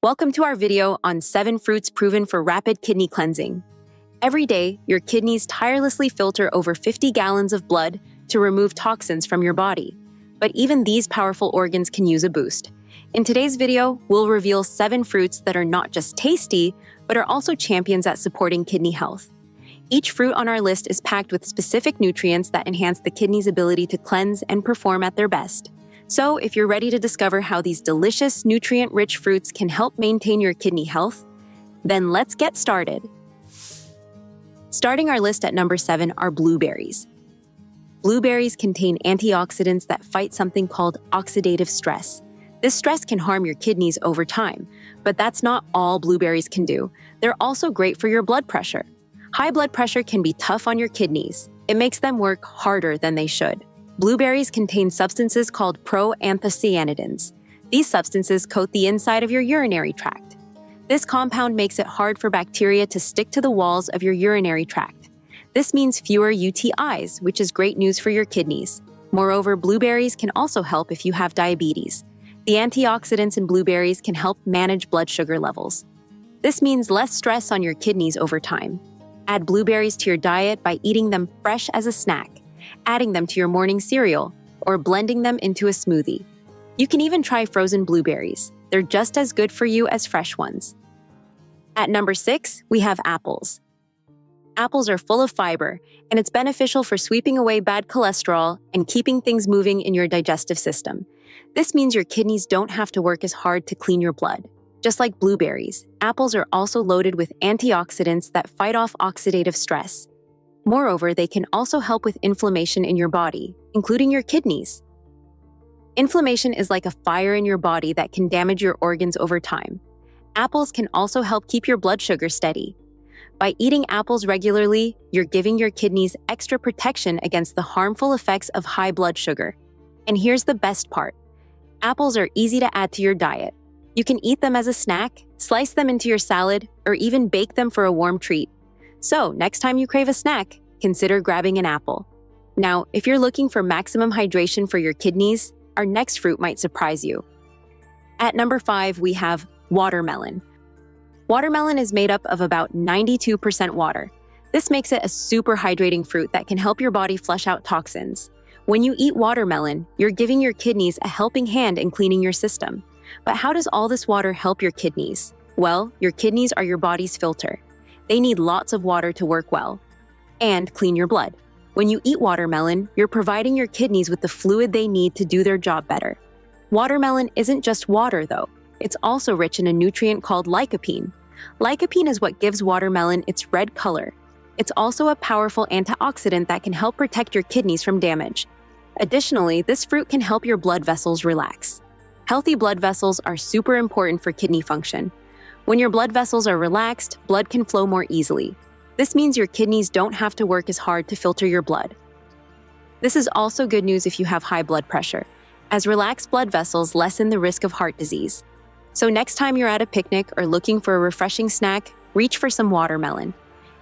Welcome to our video on 7 fruits proven for rapid kidney cleansing. Every day, your kidneys tirelessly filter over 50 gallons of blood to remove toxins from your body. But even these powerful organs can use a boost. In today's video, we'll reveal 7 fruits that are not just tasty, but are also champions at supporting kidney health. Each fruit on our list is packed with specific nutrients that enhance the kidney's ability to cleanse and perform at their best. So, if you're ready to discover how these delicious, nutrient-rich fruits can help maintain your kidney health, then let's get started. Starting our list at number 7 are blueberries. Blueberries contain antioxidants that fight something called oxidative stress. This stress can harm your kidneys over time, but that's not all blueberries can do. They're also great for your blood pressure. High blood pressure can be tough on your kidneys. It makes them work harder than they should. Blueberries contain substances called proanthocyanidins. These substances coat the inside of your urinary tract. This compound makes it hard for bacteria to stick to the walls of your urinary tract. This means fewer UTIs, which is great news for your kidneys. Moreover, blueberries can also help if you have diabetes. The antioxidants in blueberries can help manage blood sugar levels. This means less stress on your kidneys over time. Add blueberries to your diet by eating them fresh as a snack, adding them to your morning cereal, or blending them into a smoothie. You can even try frozen blueberries. They're just as good for you as fresh ones. At number 6, we have apples. Apples are full of fiber, and it's beneficial for sweeping away bad cholesterol and keeping things moving in your digestive system. This means your kidneys don't have to work as hard to clean your blood. Just like blueberries, apples are also loaded with antioxidants that fight off oxidative stress. Moreover, they can also help with inflammation in your body, including your kidneys. Inflammation is like a fire in your body that can damage your organs over time. Apples can also help keep your blood sugar steady. By eating apples regularly, you're giving your kidneys extra protection against the harmful effects of high blood sugar. And here's the best part. Apples are easy to add to your diet. You can eat them as a snack, slice them into your salad, or even bake them for a warm treat. So, next time you crave a snack, consider grabbing an apple. Now, if you're looking for maximum hydration for your kidneys, our next fruit might surprise you. At number 5, we have watermelon. Watermelon is made up of about 92% water. This makes it a super hydrating fruit that can help your body flush out toxins. When you eat watermelon, you're giving your kidneys a helping hand in cleaning your system. But how does all this water help your kidneys? Well, your kidneys are your body's filter. They need lots of water to work well and clean your blood. When you eat watermelon, you're providing your kidneys with the fluid they need to do their job better. Watermelon isn't just water, though. It's also rich in a nutrient called lycopene. Lycopene is what gives watermelon its red color. It's also a powerful antioxidant that can help protect your kidneys from damage. Additionally, this fruit can help your blood vessels relax. Healthy blood vessels are super important for kidney function. When your blood vessels are relaxed, blood can flow more easily. This means your kidneys don't have to work as hard to filter your blood. This is also good news if you have high blood pressure, as relaxed blood vessels lessen the risk of heart disease. So next time you're at a picnic or looking for a refreshing snack, reach for some watermelon.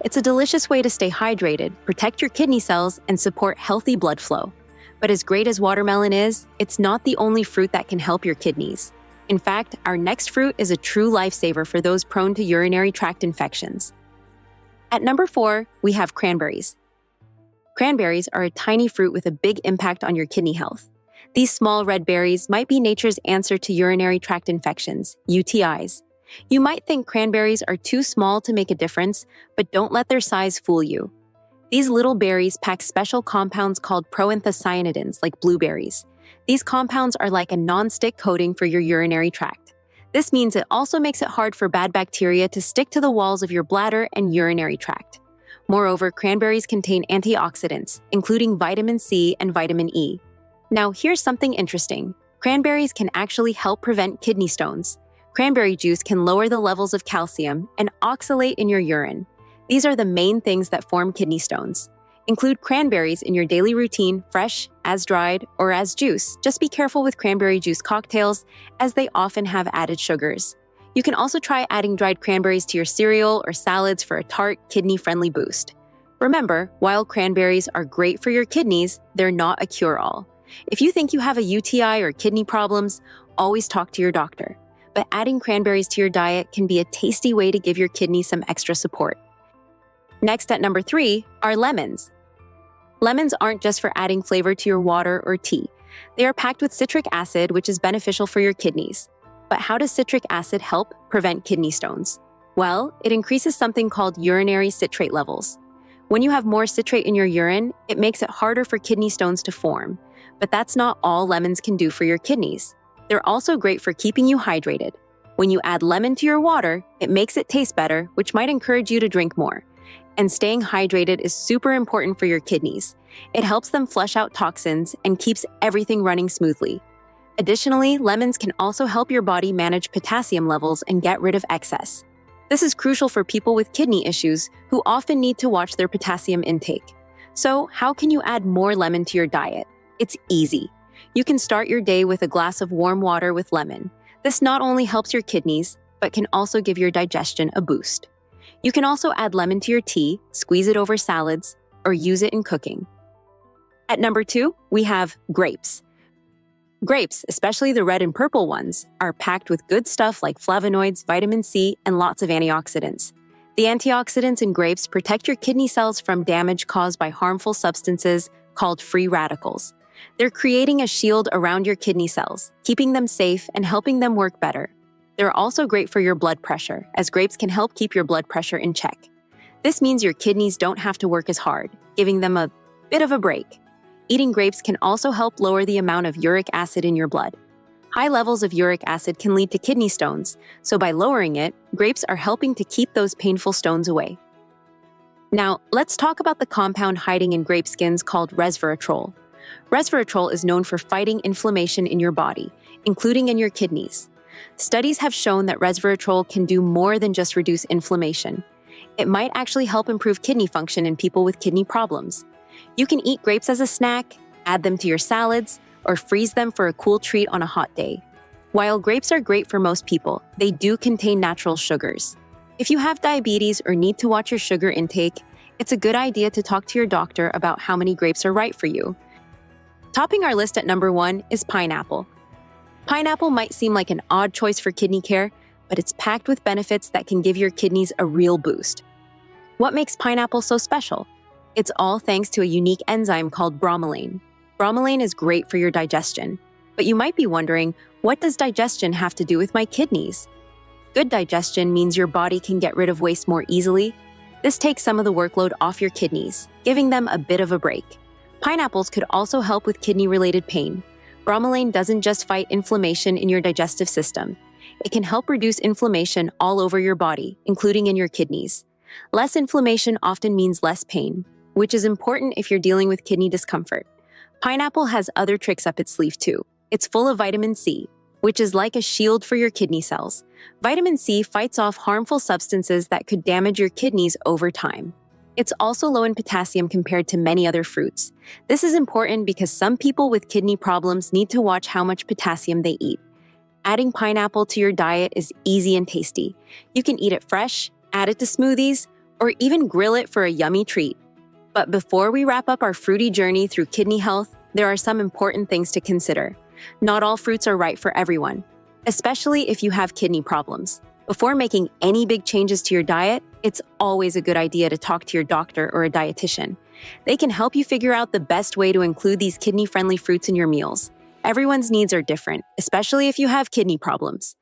It's a delicious way to stay hydrated, protect your kidney cells, and support healthy blood flow. But as great as watermelon is, it's not the only fruit that can help your kidneys. In fact, our next fruit is a true lifesaver for those prone to urinary tract infections. At number 4, we have cranberries. Cranberries are a tiny fruit with a big impact on your kidney health. These small red berries might be nature's answer to urinary tract infections, UTIs. You might think cranberries are too small to make a difference, but don't let their size fool you. These little berries pack special compounds called proanthocyanidins, like blueberries. These compounds are like a non-stick coating for your urinary tract. This means it also makes it hard for bad bacteria to stick to the walls of your bladder and urinary tract. Moreover, cranberries contain antioxidants, including vitamin C and vitamin E. Now, here's something interesting. Cranberries can actually help prevent kidney stones. Cranberry juice can lower the levels of calcium and oxalate in your urine. These are the main things that form kidney stones. Include cranberries in your daily routine, fresh, as dried, or as juice. Just be careful with cranberry juice cocktails, as they often have added sugars. You can also try adding dried cranberries to your cereal or salads for a tart, kidney-friendly boost. Remember, while cranberries are great for your kidneys, they're not a cure-all. If you think you have a UTI or kidney problems, always talk to your doctor. but adding cranberries to your diet can be a tasty way to give your kidneys some extra support. Next, at number 3, are lemons. Lemons aren't just for adding flavor to your water or tea. They are packed with citric acid, which is beneficial for your kidneys. But how does citric acid help prevent kidney stones? Well, it increases something called urinary citrate levels. When you have more citrate in your urine, it makes it harder for kidney stones to form. But that's not all lemons can do for your kidneys. They're also great for keeping you hydrated. When you add lemon to your water, it makes it taste better, which might encourage you to drink more. And staying hydrated is super important for your kidneys. It helps them flush out toxins and keeps everything running smoothly. Additionally, lemons can also help your body manage potassium levels and get rid of excess. This is crucial for people with kidney issues who often need to watch their potassium intake. So, how can you add more lemon to your diet? It's easy. You can start your day with a glass of warm water with lemon. This not only helps your kidneys, but can also give your digestion a boost. You can also add lemon to your tea, squeeze it over salads, or use it in cooking. At number 2, we have grapes. Grapes, especially the red and purple ones, are packed with good stuff like flavonoids, vitamin C, and lots of antioxidants. The antioxidants in grapes protect your kidney cells from damage caused by harmful substances called free radicals. They're creating a shield around your kidney cells, keeping them safe and helping them work better. They're also great for your blood pressure, as grapes can help keep your blood pressure in check. This means your kidneys don't have to work as hard, giving them a bit of a break. Eating grapes can also help lower the amount of uric acid in your blood. High levels of uric acid can lead to kidney stones, so by lowering it, grapes are helping to keep those painful stones away. Now, let's talk about the compound hiding in grape skins called resveratrol. Resveratrol is known for fighting inflammation in your body, including in your kidneys. Studies have shown that resveratrol can do more than just reduce inflammation. It might actually help improve kidney function in people with kidney problems. You can eat grapes as a snack, add them to your salads, or freeze them for a cool treat on a hot day. While grapes are great for most people, they do contain natural sugars. If you have diabetes or need to watch your sugar intake, it's a good idea to talk to your doctor about how many grapes are right for you. Topping our list at number 1 is pineapple. Pineapple might seem like an odd choice for kidney care, but it's packed with benefits that can give your kidneys a real boost. What makes pineapple so special? It's all thanks to a unique enzyme called bromelain. Bromelain is great for your digestion. But you might be wondering, what does digestion have to do with my kidneys? Good digestion means your body can get rid of waste more easily. This takes some of the workload off your kidneys, giving them a bit of a break. Pineapples could also help with kidney-related pain. Bromelain doesn't just fight inflammation in your digestive system. It can help reduce inflammation all over your body, including in your kidneys. Less inflammation often means less pain, which is important if you're dealing with kidney discomfort. Pineapple has other tricks up its sleeve too. It's full of vitamin C, which is like a shield for your kidney cells. Vitamin C fights off harmful substances that could damage your kidneys over time. It's also low in potassium compared to many other fruits. This is important because some people with kidney problems need to watch how much potassium they eat. Adding pineapple to your diet is easy and tasty. You can eat it fresh, add it to smoothies, or even grill it for a yummy treat. But before we wrap up our fruity journey through kidney health, there are some important things to consider. Not all fruits are right for everyone, especially if you have kidney problems. Before making any big changes to your diet, it's always a good idea to talk to your doctor or a dietitian. They can help you figure out the best way to include these kidney-friendly fruits in your meals. Everyone's needs are different, especially if you have kidney problems.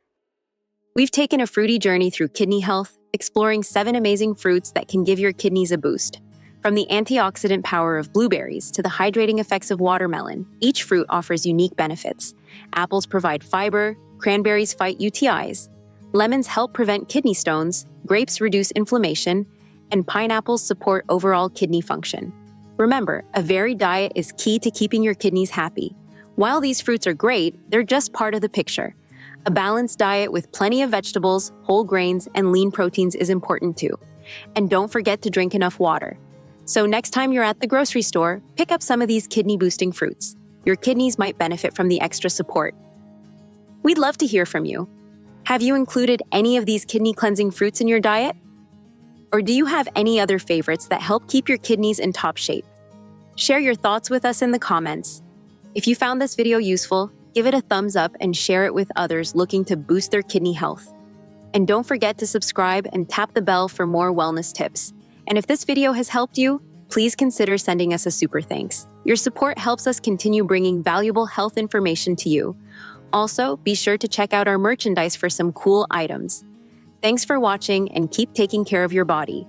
We've taken a fruity journey through kidney health, exploring 7 amazing fruits that can give your kidneys a boost. From the antioxidant power of blueberries to the hydrating effects of watermelon, each fruit offers unique benefits. Apples provide fiber, cranberries fight UTIs, lemons help prevent kidney stones, grapes reduce inflammation, and pineapples support overall kidney function. Remember, a varied diet is key to keeping your kidneys happy. While these fruits are great, they're just part of the picture. A balanced diet with plenty of vegetables, whole grains, and lean proteins is important too. And don't forget to drink enough water. So next time you're at the grocery store, pick up some of these kidney-boosting fruits. Your kidneys might benefit from the extra support. We'd love to hear from you. Have you included any of these kidney-cleansing fruits in your diet? Or do you have any other favorites that help keep your kidneys in top shape? Share your thoughts with us in the comments. If you found this video useful, Give it a thumbs up and share it with others looking to boost their kidney health. And don't forget to subscribe and tap the bell for more wellness tips. And if this video has helped you, please consider sending us a super thanks. Your support helps us continue bringing valuable health information to you. Also, be sure to check out our merchandise for some cool items. Thanks for watching and keep taking care of your body.